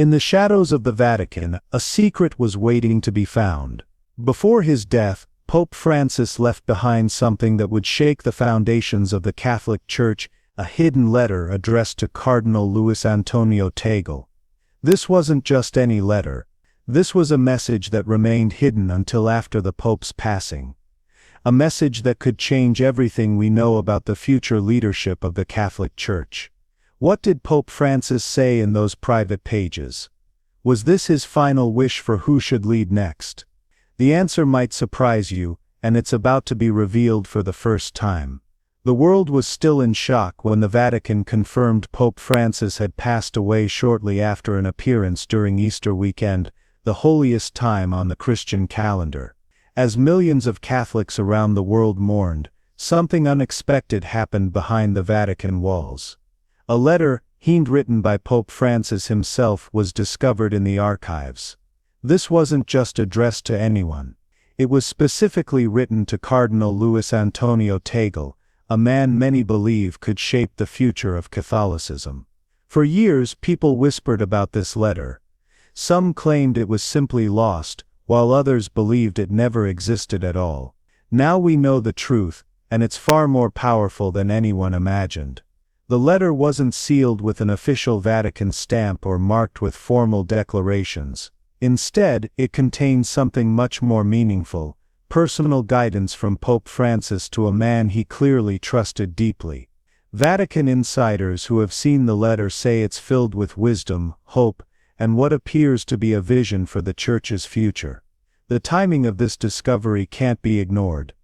In the shadows of the Vatican, a secret was waiting to be found. Before his death, Pope Francis left behind something that would shake the foundations of the Catholic Church, a hidden letter addressed to Cardinal Luis Antonio Tagle. This wasn't just any letter. This was a message that remained hidden until after the Pope's passing. A message that could change everything we know about the future leadership of the Catholic Church. What did Pope Francis say in those private pages? Was this his final wish for who should lead next? The answer might surprise you, and it's about to be revealed for the first time. The world was still in shock when the Vatican confirmed Pope Francis had passed away shortly after an appearance during Easter weekend, the holiest time on the Christian calendar. As millions of Catholics around the world mourned, something unexpected happened behind the Vatican walls. A letter, handwritten by Pope Francis himself, was discovered in the archives. This wasn't just addressed to anyone. It was specifically written to Cardinal Luis Antonio Tagle, a man many believe could shape the future of Catholicism. For years, people whispered about this letter. Some claimed it was simply lost, while others believed it never existed at all. Now we know the truth, and it's far more powerful than anyone imagined. The letter wasn't sealed with an official Vatican stamp or marked with formal declarations. Instead, it contained something much more meaningful, personal guidance from Pope Francis to a man he clearly trusted deeply. Vatican insiders who have seen the letter say it's filled with wisdom, hope, and what appears to be a vision for the Church's future. The timing of this discovery can't be ignored.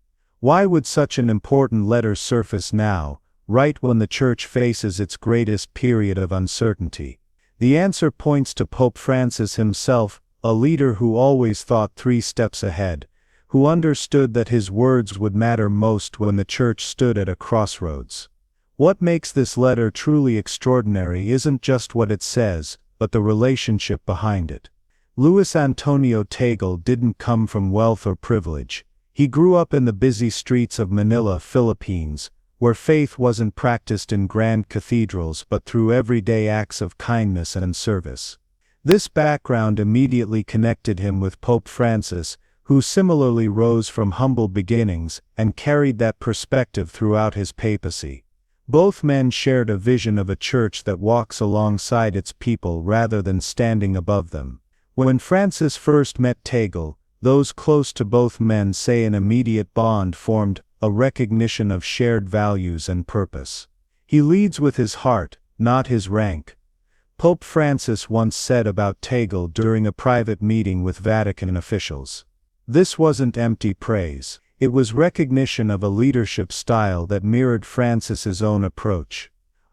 Why would such an important letter surface now, right when the Church faces its greatest period of uncertainty? The answer points to Pope Francis himself, a leader who always thought 3 steps ahead, who understood that his words would matter most when the Church stood at a crossroads. What makes this letter truly extraordinary isn't just what it says, but the relationship behind it. Luis Antonio Tagle didn't come from wealth or privilege. He grew up in the busy streets of Manila, Philippines, where faith wasn't practiced in grand cathedrals but through everyday acts of kindness and service. This background immediately connected him with Pope Francis, who similarly rose from humble beginnings and carried that perspective throughout his papacy. Both men shared a vision of a church that walks alongside its people rather than standing above them. When Francis first met Tagle, those close to both men say an immediate bond formed, a recognition of shared values and purpose. He leads with his heart, not his rank. Pope Francis once said about Tagle during a private meeting with Vatican officials. This wasn't empty praise. It was recognition of a leadership style that mirrored Francis's own approach.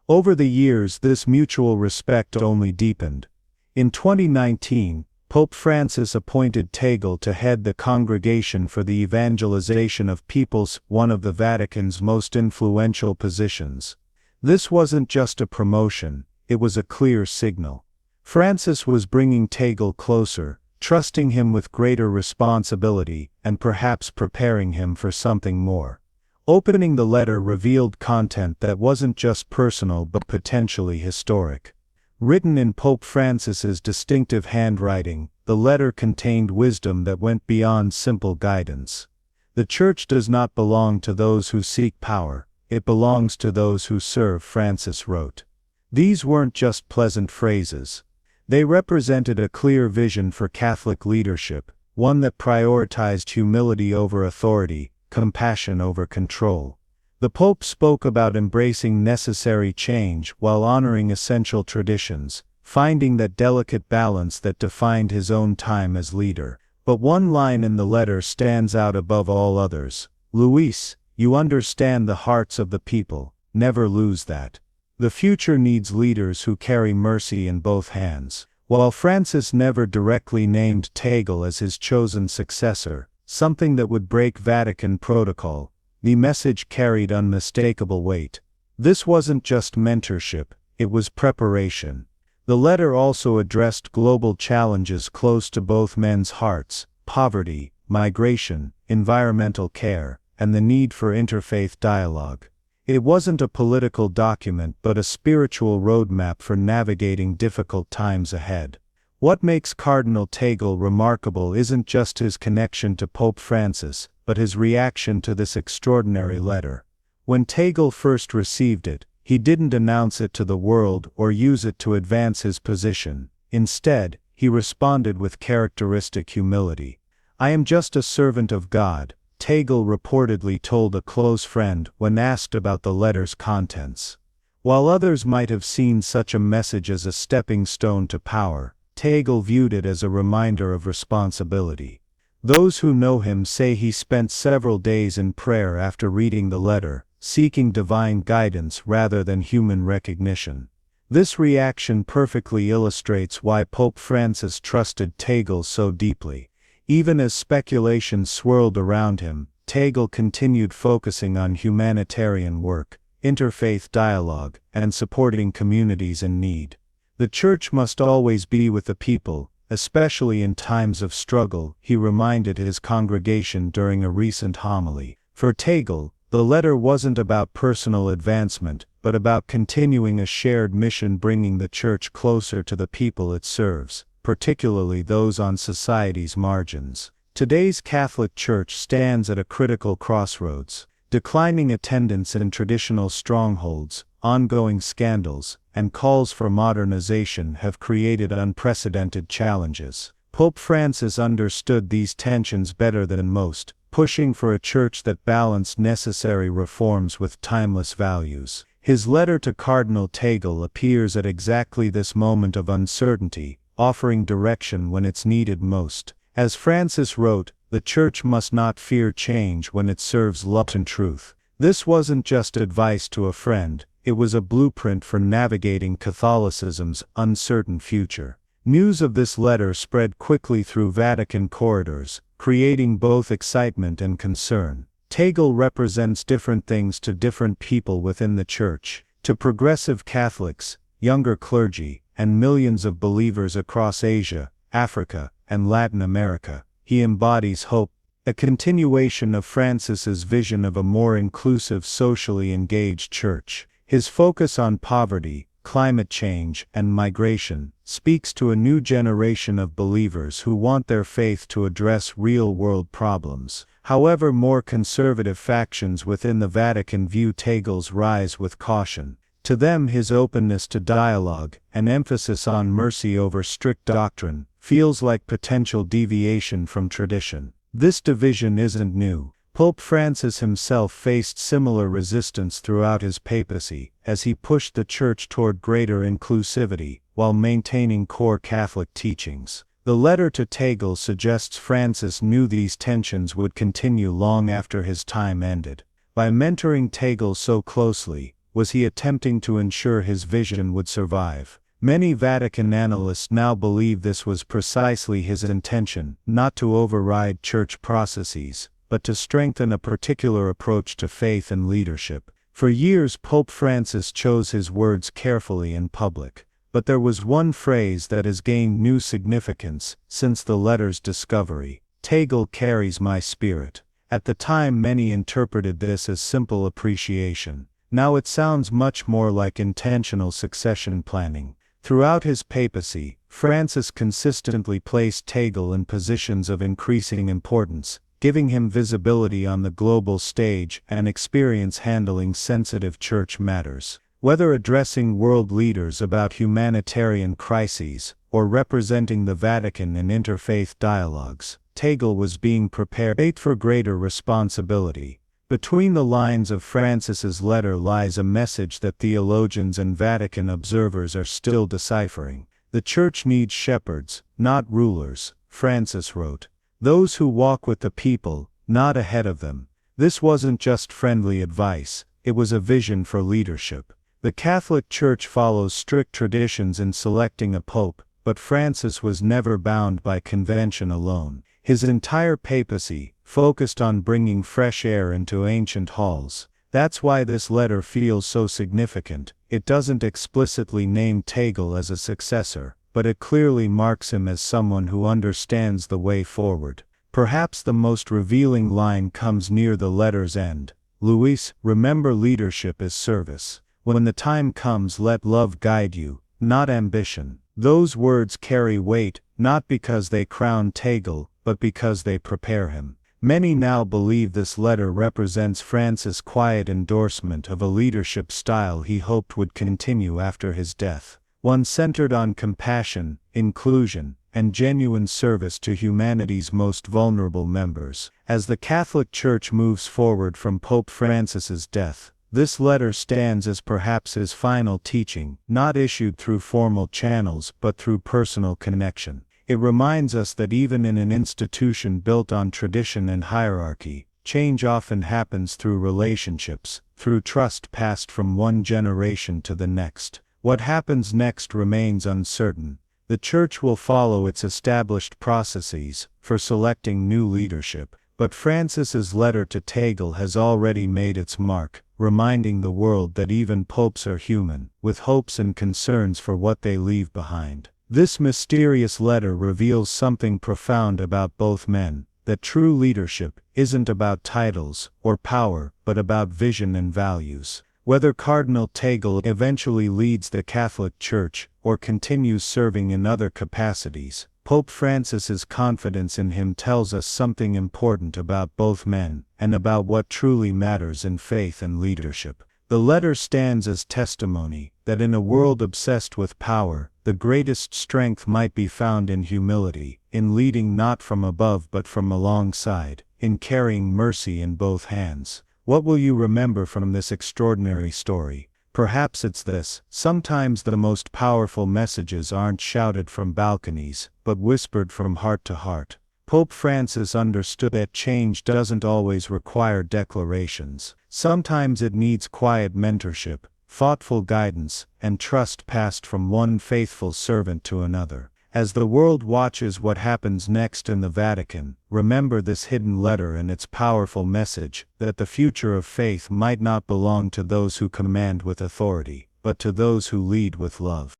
Over the years, this mutual respect only deepened. In 2019, Pope Francis appointed Tagle to head the Congregation for the Evangelization of Peoples, one of the Vatican's most influential positions. This wasn't just a promotion, it was a clear signal. Francis was bringing Tagle closer, trusting him with greater responsibility, and perhaps preparing him for something more. Opening the letter revealed content that wasn't just personal but potentially historic. Written in Pope Francis's distinctive handwriting, the letter contained wisdom that went beyond simple guidance. The Church does not belong to those who seek power, it belongs to those who serve, Francis wrote. These weren't just pleasant phrases. They represented a clear vision for Catholic leadership, one that prioritized humility over authority, compassion over control. The Pope spoke about embracing necessary change while honoring essential traditions, finding that delicate balance that defined his own time as leader. But one line in the letter stands out above all others. "Luis, you understand the hearts of the people, never lose that. The future needs leaders who carry mercy in both hands." While Francis never directly named Tagle as his chosen successor, something that would break Vatican protocol, the message carried unmistakable weight. This wasn't just mentorship, it was preparation. The letter also addressed global challenges close to both men's hearts: poverty, migration, environmental care, and the need for interfaith dialogue. It wasn't a political document but a spiritual roadmap for navigating difficult times ahead. What makes Cardinal Tagle remarkable isn't just his connection to Pope Francis, but his reaction to this extraordinary letter. When Tagle first received it, he didn't announce it to the world or use it to advance his position. Instead, he responded with characteristic humility. "I am just a servant of God," Tagle reportedly told a close friend when asked about the letter's contents. While others might have seen such a message as a stepping stone to power, Tagle viewed it as a reminder of responsibility. Those who know him say he spent several days in prayer after reading the letter, seeking divine guidance rather than human recognition. This reaction perfectly illustrates why Pope Francis trusted Tagle so deeply. Even as speculation swirled around him, Tagle continued focusing on humanitarian work, interfaith dialogue, and supporting communities in need. The Church must always be with the people, especially in times of struggle, he reminded his congregation during a recent homily. For Tagle, the letter wasn't about personal advancement, but about continuing a shared mission, bringing the Church closer to the people it serves, particularly those on society's margins. Today's Catholic Church stands at a critical crossroads. Declining attendance in traditional strongholds, ongoing scandals, and calls for modernization have created unprecedented challenges. Pope Francis understood these tensions better than most, pushing for a church that balanced necessary reforms with timeless values. His letter to Cardinal Tagle appears at exactly this moment of uncertainty, offering direction when it's needed most. As Francis wrote, the Church must not fear change when it serves love and truth. This wasn't just advice to a friend, it was a blueprint for navigating Catholicism's uncertain future. News of this letter spread quickly through Vatican corridors, creating both excitement and concern. Tagle represents different things to different people within the Church. To progressive Catholics, younger clergy, and millions of believers across Asia, Africa, and Latin America, he embodies hope, a continuation of Francis's vision of a more inclusive, socially engaged church. His focus on poverty, climate change, and migration speaks to a new generation of believers who want their faith to address real-world problems. However, more conservative factions within the Vatican view Tagle's rise with caution. To them, his openness to dialogue, and emphasis on mercy over strict doctrine, feels like potential deviation from tradition. This division isn't new. Pope Francis himself faced similar resistance throughout his papacy, as he pushed the Church toward greater inclusivity, while maintaining core Catholic teachings. The letter to Tagle suggests Francis knew these tensions would continue long after his time ended. By mentoring Tagle so closely, was he attempting to ensure his vision would survive? Many Vatican analysts now believe this was precisely his intention, not to override church processes, but to strengthen a particular approach to faith and leadership. For years, Pope Francis chose his words carefully in public. But there was one phrase that has gained new significance since the letter's discovery: "Tagle carries my spirit." At the time, many interpreted this as simple appreciation. Now it sounds much more like intentional succession planning. Throughout his papacy, Francis consistently placed Tagle in positions of increasing importance, giving him visibility on the global stage and experience handling sensitive church matters. Whether addressing world leaders about humanitarian crises, or representing the Vatican in interfaith dialogues, Tagle was being prepared for greater responsibility. Between the lines of Francis's letter lies a message that theologians and Vatican observers are still deciphering. The Church needs shepherds, not rulers, Francis wrote. Those who walk with the people, not ahead of them. This wasn't just friendly advice, it was a vision for leadership. The Catholic Church follows strict traditions in selecting a pope, but Francis was never bound by convention alone. His entire papacy focused on bringing fresh air into ancient halls. That's why this letter feels so significant. It doesn't explicitly name Tagle as a successor, but it clearly marks him as someone who understands the way forward. Perhaps the most revealing line comes near the letter's end. "Luis, remember leadership is service. When the time comes, let love guide you, not ambition." Those words carry weight, not because they crown Tagle, but because they prepare him. Many now believe this letter represents Francis' quiet endorsement of a leadership style he hoped would continue after his death, one centered on compassion, inclusion, and genuine service to humanity's most vulnerable members. As the Catholic Church moves forward from Pope Francis's death, this letter stands as perhaps his final teaching, not issued through formal channels but through personal connection. It reminds us that even in an institution built on tradition and hierarchy, change often happens through relationships, through trust passed from one generation to the next. What happens next remains uncertain. The Church will follow its established processes for selecting new leadership, but Francis's letter to Tagle has already made its mark, reminding the world that even popes are human, with hopes and concerns for what they leave behind. This mysterious letter reveals something profound about both men, that true leadership isn't about titles or power, but about vision and values. Whether Cardinal Tagle eventually leads the Catholic Church or continues serving in other capacities, Pope Francis's confidence in him tells us something important about both men, and about what truly matters in faith and leadership. The letter stands as testimony that in a world obsessed with power, the greatest strength might be found in humility, in leading not from above but from alongside, in carrying mercy in both hands. What will you remember from this extraordinary story? Perhaps it's this: sometimes the most powerful messages aren't shouted from balconies, but whispered from heart to heart. Pope Francis understood that change doesn't always require declarations. Sometimes it needs quiet mentorship, thoughtful guidance, and trust passed from one faithful servant to another. As the world watches what happens next in the Vatican, remember this hidden letter and its powerful message, that the future of faith might not belong to those who command with authority, but to those who lead with love.